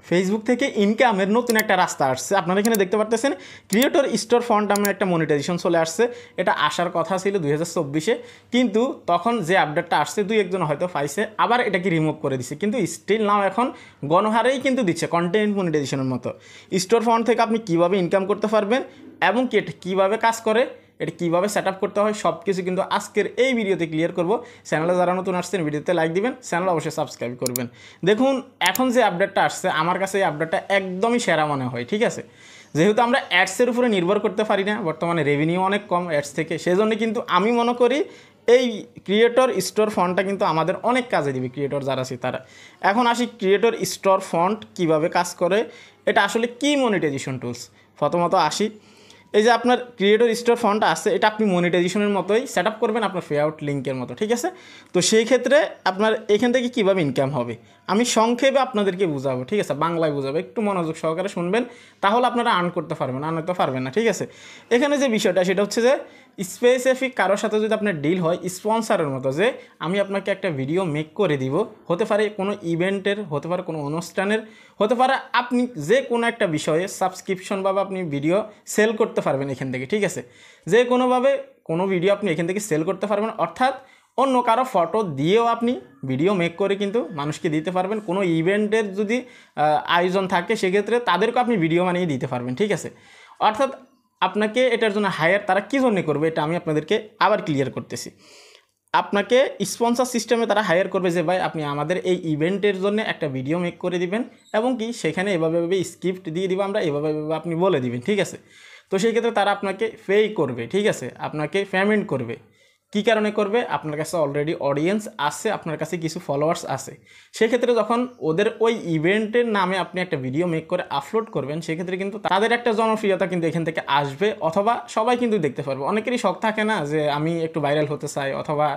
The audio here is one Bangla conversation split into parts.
ফেসবুক থেকে ইনকামের নতুন একটা রাস্তা আসছে। আপনারা এখানে দেখতে পারতেছেন ক্রিয়েটর স্টোর ফন্ট নামে একটা মনিটাইজেশন চলে আসছে। এটা আসার কথা ছিল 2024-এ, কিন্তু তখন যে আপডেটটা আসছে দুই একজন হয়তো পাইছে, আবার এটাকে রিমুভ করে দিচ্ছে। কিন্তু স্টিল নাও এখন গণহারেই কিন্তু দিচ্ছে কন্টেন্ট মনিটাইজেশনের মতো। স্টোর ফন্ট থেকে আপনি কীভাবে ইনকাম করতে পারবেন এবং কি এটা কীভাবে কাজ করে, এটা কীভাবে সেট আপ করতে হয়, সব কিছু কিন্তু আজকের এই ভিডিওতে ক্লিয়ার করব। চ্যানেলে যারা নতুন আসছেন ভিডিওতে লাইক দিবেন, চ্যানেল অবশ্যই সাবস্ক্রাইব করবেন। দেখুন এখন যে আপডেটটা আসছে আমার কাছে এই আপডেটটা একদমই সেরা মনে হয়। ঠিক আছে, যেহেতু আমরা অ্যাডসের উপরে নির্ভর করতে পারি না, বর্তমানে রেভিনিউ অনেক কম অ্যাডস থেকে, সেজন্য কিন্তু আমি মনে করি এই ক্রিয়েটর স্টোর ফন্টটা কিন্তু আমাদের অনেক কাজে দিবে, ক্রিয়েটর যারা আছে তারা। এখন আসি ক্রিয়েটর স্টোর ফন্ট কীভাবে কাজ করে, এটা আসলে কি মনিটাইজেশন টুলস। প্রথমত আসি, এই যে আপনার ক্রিয়েটর স্টোর ফন্ট আছে, এটা আপনি মনিটাইজেশনের মতোই সেট আপ করবেন আপনার পে আউট লিঙ্কের মতো। ঠিক আছে, তো সেই ক্ষেত্রে আপনার এখান থেকে কীভাবে ইনকাম হবে আমি সংক্ষেপে আপনাদেরকে বুঝাবো। ঠিক আছে, বাংলায় বুঝাবো, একটু মনোযোগ সহকারে শুনবেন, তাহলে আপনারা আর্ন করতে পারবেন, আর্ন করতে পারবেন না। ঠিক আছে, এখানে যে বিষয়টা সেটা হচ্ছে যে স্পেসিফিক কারোর সাথে যদি আপনার ডিল হয় স্পন্সারের মতো, যে আমি আপনাকে একটা ভিডিও মেক করে দিব, হতে পারে কোনো ইভেন্টের, হতে পারে কোনো অনুষ্ঠানের, হতে পারে আপনি যে কোনো একটা বিষয়ে সাবস্ক্রিপশন বা আপনি ভিডিও সেল করতে পারবেন এখান থেকে। ঠিক আছে, যে কোনোভাবে কোনো ভিডিও আপনি এখান থেকে সেল করতে পারবেন, অর্থাৎ অন্য কারো ফটো দিয়েও আপনি ভিডিও মেক করে কিন্তু মানুষকে দিতে পারবেন। কোনো ইভেন্টের যদি আয়োজন থাকে সেক্ষেত্রে তাদেরকে আপনি ভিডিও বানিয়ে দিতে পারবেন। ঠিক আছে, অর্থাৎ আপনাকে এটার জন্য হায়ার তারা কী জন্য করবে এটা আমি আপনাদেরকে আবার ক্লিয়ার করতেছি। আপনাকে স্পন্সর সিস্টেমে তারা হায়ার করবে যে ভাই আপনি আমাদের এই ইভেন্টের জন্য একটা ভিডিও মেক করে দিবেন এবং কি সেখানে এভাবে স্ক্রিপ্ট দিয়ে দিব আমরা, এভাবে আপনি বলে দিবেন। ঠিক আছে, তো সেই ক্ষেত্রে তারা আপনাকে পে করবে। ঠিক আছে, আপনাকে পেমেন্ট করবে। কী কারণে করবে, আপনার কাছে অলরেডি অডিয়েন্স আছে, আপনার কাছে কিছু ফলোয়ার্স আছে। সেক্ষেত্রে যখন ওদের ওই ইভেন্টের নামে আপনি একটা ভিডিও মেক করে আপলোড করবেন, সেক্ষেত্রে কিন্তু তাদের একটা জনপ্রিয়তা কিন্তু এখান থেকে আসবে, অথবা সবাই কিন্তু দেখতে পারবে। অনেকেরই শখ থাকে না যে আমি একটু ভাইরাল হতে চাই, অথবা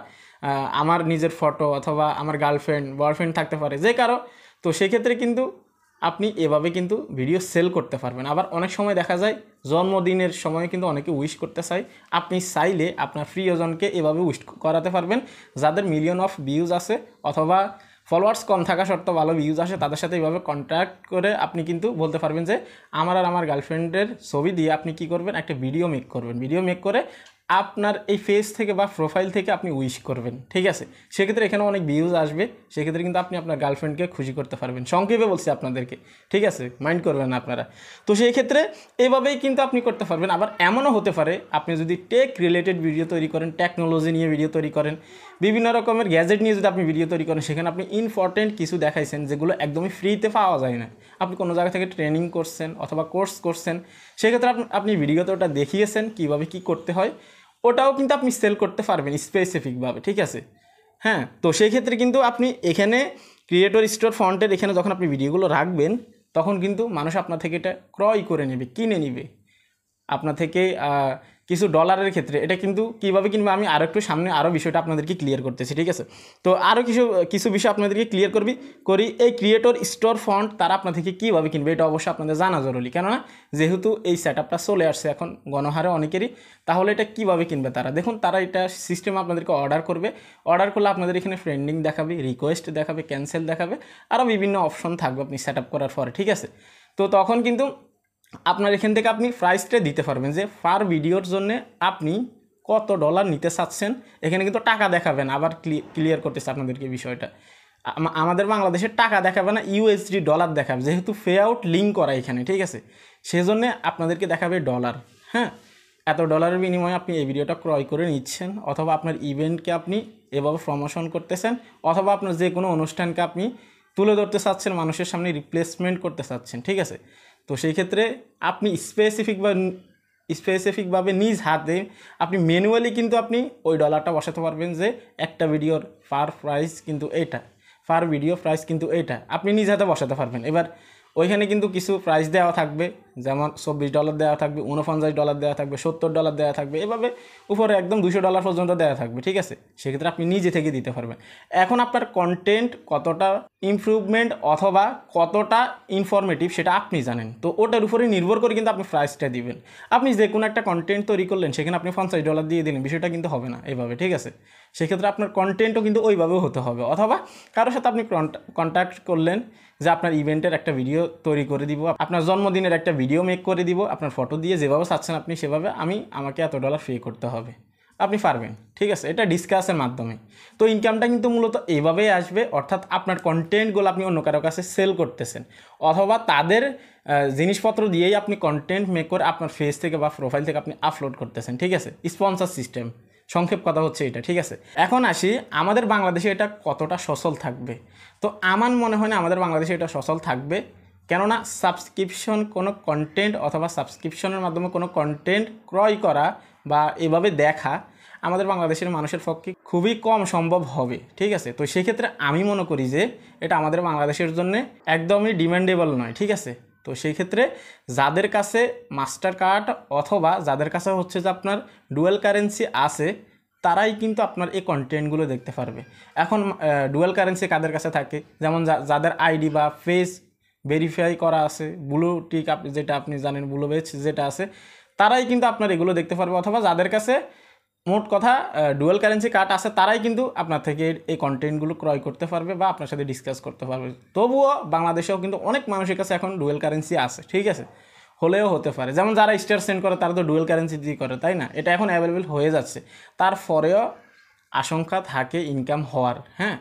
আমার নিজের ফটো, অথবা আমার গার্লফ্রেন্ড বয়ফ্রেন্ড থাকতে পারে যে কারো, তো সেক্ষেত্রে কিন্তু আপনি এভাবে কিন্তু ভিডিও সেল করতে পারবেন। আবার অনেক সময় দেখা যায় জন্মদিনের সময় কিন্তু অনেকে উইশ করতে চায়, আপনি চাইলে আপনার প্রিয়জনকে এভাবে উইশ করাতে পারবেন যাদের মিলিয়ন অফ ভিউজ আছে, অথবা ফলোয়ার্স কম থাকা সত্ত্বেও ভালো ভিউজ আসে, তাদের সাথে এইভাবে কন্ট্যাক্ট করে আপনি কিন্তু বলতে পারবেন যে আমার আর আমার গার্লফ্রেন্ডের ছবি দিয়ে আপনি কি করবেন, একটা ভিডিও মেক করবেন। ভিডিও মেক করে আপনার এই ফেস থেকে বা প্রোফাইল থেকে আপনি উইশ করবেন। ঠিক আছে, সেক্ষেত্রে এখানে অনেক ভিউজ আসবে, সেক্ষেত্রে কিন্তু আপনি আপনার গার্লফ্রেন্ডকে খুশি করতে পারবেন। সংক্ষেপে বলছি আপনাদেরকে, ঠিক আছে, মাইন্ড করবেন না আপনারা। তো সেই ক্ষেত্রে এভাবেই কিন্তু আপনি করতে পারবেন। আবার এমনও হতে পারে আপনি যদি টেক রিলেটেড ভিডিও তৈরি করেন, টেকনোলজি নিয়ে ভিডিও তৈরি করেন, বিভিন্ন রকমের গ্যাজেট নিয়ে যদি আপনি ভিডিও তৈরি করেন, সেখানে আপনি ইম্পর্টেন্ট কিছু দেখাইছেন যেগুলো একদমই ফ্রিতে পাওয়া যায় না, আপনি কোনো জায়গা থেকে ট্রেনিং করছেন অথবা কোর্স করছেন, সেক্ষেত্রে আপনি ভিডিওতে ওটা দেখিয়েছেন কীভাবে কী করতে হয়, ওটাও কিন্তু আপনি সেল করতে পারবেন স্পেসিফিকভাবে। ঠিক আছে, হ্যাঁ, তো সেই ক্ষেত্রে কিন্তু আপনি এখানে ক্রিয়েটর স্টোর ফন্টের এখানে যখন আপনি ভিডিওগুলো রাখবেন, তখন কিন্তু মানুষ আপনার থেকে এটা ক্রয় করে নেবে, কিনে নেবে আপনার থেকে কিছু ডলারের ক্ষেত্রে। এটা কিন্তু কীভাবে কিনবে আমি আরও একটু সামনে আরও বিষয়টা আপনাদেরকে ক্লিয়ার করতেছি। ঠিক আছে, তো আরও কিছু বিষয় আপনাদেরকে ক্লিয়ার করি। এই ক্রিয়েটর স্টোর ফন্ট তারা আপনার থেকে কীভাবে কিনবে এটা অবশ্যই আপনাদের জানা জরুরি, কেননা যেহেতু এই সেট আপটা চলে আসছে এখন গণহারে অনেকেরই, তাহলে এটা কীভাবে কিনবে তারা। দেখুন, তারা এটা সিস্টেম আপনাদেরকে অর্ডার করবে, অর্ডার করলে আপনাদের এখানে ফ্রেন্ডিং দেখাবে, রিকোয়েস্ট দেখাবে, ক্যান্সেল দেখাবে, আরও বিভিন্ন অপশন থাকবে আপনি সেট আপ করার পরে। ঠিক আছে, তো তখন কিন্তু আপনার এখান থেকে আপনি প্রাইসটা দিতে পারবেন যে পার ভিডিওর জন্য আপনি কত ডলার নিতে চাচ্ছেন। এখানে কিন্তু টাকা দেখাবেন, আবার ক্লিয়ার করতেছে আপনাদেরকে বিষয়টা, আমাদের বাংলাদেশের টাকা দেখাবে না, ইউএসডি ডলার দেখাবে, যেহেতু পে আউট লিঙ্ক করা এখানে। ঠিক আছে, সেজন্য আপনাদেরকে দেখাবে ডলার। হ্যাঁ, এত ডলারের বিনিময়ে আপনি এই ভিডিওটা ক্রয় করে নিচ্ছেন, অথবা আপনার ইভেন্টকে আপনি এভাবে প্রমোশন করতেছেন, অথবা আপনার যে কোনো অনুষ্ঠানকে আপনি তুলে ধরতে চাচ্ছেন, মানুষের সামনে রিপ্লেসমেন্ট করতে চাচ্ছেন। ঠিক আছে, তো সেই ক্ষেত্রে আপনি স্পেসিফিকভাবে নিজ হাতে আপনি ম্যানুয়ালি কিন্তু আপনি ওই ডলারটা বসাতে পারবেন যে একটা ভিডিওর পার প্রাইস কিন্তু এইটা, পার ভিডিও প্রাইস কিন্তু এইটা, আপনি নিজ হাতে বসাতে পারবেন। এবার ওইখানে কিন্তু কিছু প্রাইস দেওয়া থাকবে, যেমন $24 দেওয়া থাকবে, $49 দেওয়া থাকবে, $70 দেওয়া থাকবে, এভাবে উপরে একদম $200 পর্যন্ত দেওয়া থাকবে। ঠিক আছে, সেক্ষেত্রে আপনি নিজে থেকে দিতে পারবেন। এখন আপনার কন্টেন্ট কতটা ইমপ্রুভমেন্ট অথবা কতটা ইনফরমেটিভ সেটা আপনি জানেন, তো ওটার উপরে নির্ভর করে কিন্তু আপনি প্রাইসটা দিবেন। আপনি যে কোনো একটা কন্টেন্ট তৈরি করলেন, সেখানে আপনি $50 দিয়ে দিলেন, বিষয়টা কিন্তু হবে না এভাবে। ঠিক আছে, সেক্ষেত্রে আপনার কন্টেন্টও কিন্তু ওইভাবেও হতে হবে। অথবা কারোর সাথে আপনি কন্ট্যাক্ট করলেন যে আপনার ইভেন্টের একটা ভিডিও তৈরি করে দিব, আপনার জন্মদিনের একটা ভিডিও মেক করে দিব, আপনার ফটো দিয়ে যেভাবে চাচ্ছেন আপনি সেভাবে, আমাকে এত ডলার পে করতে হবে, আপনি পারবেন, ঠিক আছে। এটা ডিসকাসের মাধ্যমে। তো ইনকামটা কিন্তু মূলত এইভাবেই আসবে, অর্থাৎ আপনার কন্টেন্টগুলো আপনি অন্য কারো কাছে সেল করতেছেন, অথবা তাদের জিনিসপত্র দিয়েই আপনি কন্টেন্ট মেক করে আপনার ফেস থেকে বা প্রোফাইল থেকে আপনি আপলোড করতেছেন, ঠিক আছে। স্পন্সর সিস্টেম, সংক্ষেপ কথা হচ্ছে এটা, ঠিক আছে। এখন আসি আমাদের বাংলাদেশে এটা কতটা সচল থাকবে। তো আমার মনে হয় না আমাদের বাংলাদেশে এটা সচল থাকবে, কেননা সাবস্ক্রিপশন কোনো কন্টেন্ট অথবা সাবস্ক্রিপশনের মাধ্যমে কোনো কন্টেন্ট ক্রয় করা বা এভাবে দেখা আমাদের বাংলাদেশের মানুষের পক্ষে খুবই কম সম্ভব হবে, ঠিক আছে। তো সেক্ষেত্রে আমি মনে করি যে এটা আমাদের বাংলাদেশের জন্য একদমই ডিমান্ডেবল নয়, ঠিক আছে। তো সেই ক্ষেত্রে যাদের কাছে মাস্টার কার্ড অথবা যাদের কাছে হচ্ছে যে আপনার ডুয়াল কারেন্সি আছে, তারাই কিন্তু আপনার এই কন্টেন্টগুলো দেখতে পারবে। এখন ডুয়াল কারেন্সি কাদের কাছে থাকে, যেমন যাদের আইডি বা ফেস ভেরিফাই করা আছে, ব্লু টিক যেটা আপনি জানেন, ব্লু বেজ যেটা আছে, তারাই কিন্তু আপনার এগুলো দেখতে পারবে। অথবা যাদের কাছে মোট কথা ডুয়াল কারেন্সি কার্ড আছে, তারাই কিন্তু আপনার থেকে এই কন্টেন্টগুলো ক্রয় করতে পারবে বা আপনার সাথে ডিসকাস করতে পারবে। তবুও বাংলাদেশেও কিন্তু অনেক মানুষের কাছে এখন ডুয়াল কারেন্সি আছে, ঠিক আছে, হলেও হতে পারে। যেমন যারা স্টার সেন্ড করে তারা তো ডুয়াল কারেন্সি দিয়ে করে, তাই না। এটা এখন অ্যাভেলেবেল হয়ে যাচ্ছে, তারপরেও আশঙ্কা থাকে ইনকাম হওয়ার। হ্যাঁ,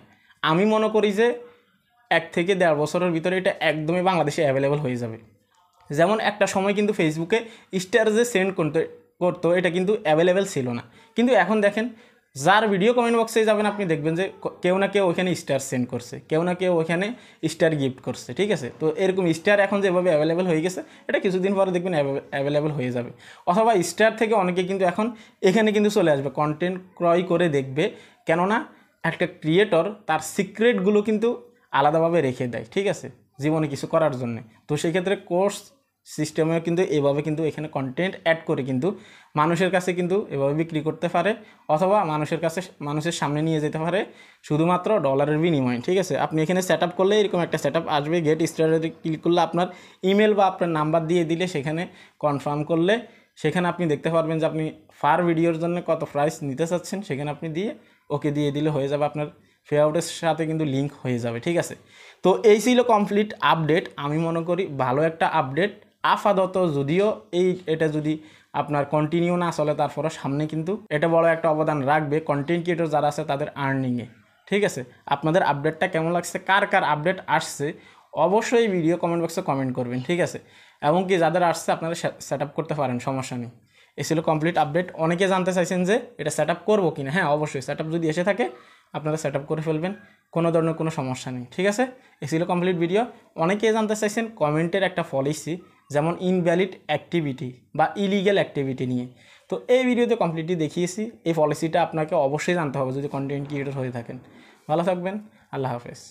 আমি মনে করি যে 1 থেকে 1.5 বছরের ভিতরে এটা একদমই বাংলাদেশে অ্যাভেলেবেল হয়ে যাবে। যেমন একটা সময় কিন্তু ফেসবুকে স্টার যে সেন্ড করতো এটা কিন্তু অ্যাভেলেবেল ছিল না, কিন্তু এখন দেখেন যার ভিডিও কমেন্ট বক্সে যাবেন আপনি দেখবেন যে কেউ না কেউ ওইখানে স্টার সেন্ড করছে, কেউ না কেউ ওইখানে স্টার গিফট করছে, ঠিক আছে। তো এরকম স্টার এখন যেভাবে অ্যাভেলেবেল হয়ে গেছে, এটা কিছুদিন পরে দেখবেন অ্যাভেলেবেল হয়ে যাবে। অথবা স্টার থেকে অনেকে কিন্তু এখন এখানে কিন্তু চলে আসবে, কন্টেন্ট ক্রয় করে দেখবে, কেননা একটা ক্রিয়েটর তার সিক্রেটগুলো কিন্তু আলাদাভাবে রেখে দেয়, ঠিক আছে, জীবনে কিছু করার জন্য। তো সেই ক্ষেত্রে কোর্স সিস্টেমেও কিন্তু এভাবে কিন্তু এখানে কন্টেন্ট অ্যাড করে কিন্তু মানুষের কাছে কিন্তু এভাবে বিক্রি করতে পারে, অথবা মানুষের সামনে নিয়ে যেতে পারে শুধুমাত্র ডলারের বিনিময়ে, ঠিক আছে। আপনি এখানে সেট আপ করলে এরকম একটা সেট আপ আসবে, গেট স্টার্টেড ক্লিক করলে আপনার ইমেল বা আপনার নাম্বার দিয়ে দিলে সেখানে কনফার্ম করলে সেখানে আপনি দেখতে পারবেন যে আপনি ফার ভিডিওর জন্য কত প্রাইস নিতে চাচ্ছেন, সেখানে আপনি দিয়ে ওকে দিয়ে দিলে হয়ে যাবে, আপনার পে আউটের সাথে কিন্তু লিঙ্ক হয়ে যাবে, ঠিক আছে। তো এই ছিল কমপ্লিট আপডেট, আমি মনে করি ভালো একটা আপডেট আপাতত, যদিও এটা যদি আপনার কন্টিনিউ না চলে তারপরে সামনে কিন্তু এটা বড় একটা অবদান রাখবে কন্টেন্ট ক্রিয়েটর যারা আছে তাদের আর্নিংয়ে, ঠিক আছে। আপনাদের আপডেটটা কেমন লাগছে, কার কার আপডেট আসছে অবশ্যই ভিডিও কমেন্ট বক্সে কমেন্ট করবেন, ঠিক আছে। এমনকি যাদের আসছে আপনারা সেট আপ করতে পারেন, সমস্যা নেই। এ ছিল কমপ্লিট আপডেট। অনেকে জানতে চাইছেন যে এটা সেট আপ করবো কিনা, হ্যাঁ অবশ্যই সেট আপ যদি এসে থাকে আপনারা সেট আপ করে ফেলবেন, কোনো ধরনের কোনো সমস্যা নেই, ঠিক আছে। এ ছিল কমপ্লিট ভিডিও। অনেকেই জানতে চাইছেন কমেন্টের একটা পলিসি, যেমন ইনভ্যালিড অ্যাক্টিভিটি বা ইলিগ্যাল অ্যাক্টিভিটি নিয়ে। তো এই ভিডিওতে কমপ্লিটলি দেখিয়েছি, এই পলিসিটা আপনাকে অবশ্যই জানতে হবে যদি কন্টেন্ট ক্রিয়েটর হয়ে থাকেন। ভালো থাকবেন, আল্লাহ হাফেজ।